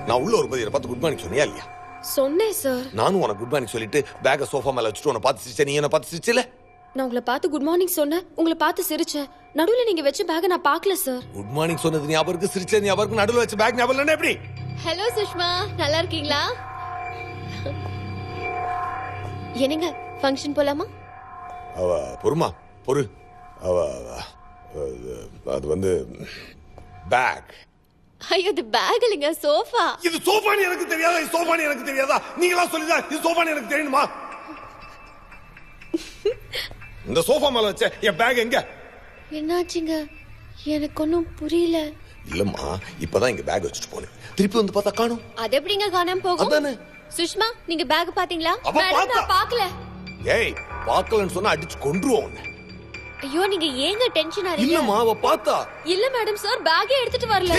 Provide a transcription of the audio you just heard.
நான் உள்ள ஒரு பதியை பார்த்து குட் மார்னிங் சொன்னியா இல்லையா? சொன்னேன் சார். நானும் உனக்கு குட் மார்னிங் சொல்லிட்டு பேக சோஃபா மேல வச்சுட்டு உன்னை பார்த்து சிரிச்சேன். நீ என்ன பார்த்து சிரிச்சல? நான் உங்களை பார்த்து குட் மார்னிங் சொன்னேன், உங்களை பார்த்து சிரிச்சேன். நடுவுல நீங்க வச்ச பேக நான் பார்க்கல சார். குட் மார்னிங் சொன்னது ஞாபகம் இருக்கு, சிரிச்சது ஞாபகம் இருக்கு, நடுவுல வச்ச பேக் ஞாபகம் இல்லைன்னா எப்படி? ஹலோ சுஷ்மா, நல்லா இருக்கீங்களா? என்னங்க ஃபங்க்ஷன் போலாமா? அவ பொறுமா பொறு. அவ அது வந்து பேக். ஐயோ, இது பேக் இல்லைங்க, சோஃபா. இது சோஃபான்னு எனக்கு தெரியாதா? இது சோஃபான்னு எனக்கு தெரியாதா? நீங்களா சொல்லிதான் இது சோஃபான்னு எனக்கு தெரியணுமா? இந்த சோஃபா மேல வச்ச என் பேக் எங்க? என்னாச்சுங்க? எனக்கு ஒன்னும் புரியல. இல்லம்மா, இப்பதான் இங்க பேக் வச்சுட்டு போனேன். திருப்பி வந்து பார்த்தா காணோம். அது எப்படிங்க காணாம போகும்? அதானே. சுஷ்மா, நீங்க பேக் பாத்தீங்களா? மேடம், நான் பார்க்கல. ஏய், பார்க்கலன்னு சொன்னா அடிச்சு கொன்றுவோம் உன்னை. ஐயோ, நீங்க ஏங்க டென்ஷன் ஆறீங்க? இல்லம்மா, அவ பார்த்தா. இல்ல மேடம் சார், பேக்கே எடுத்துட்டு வரல.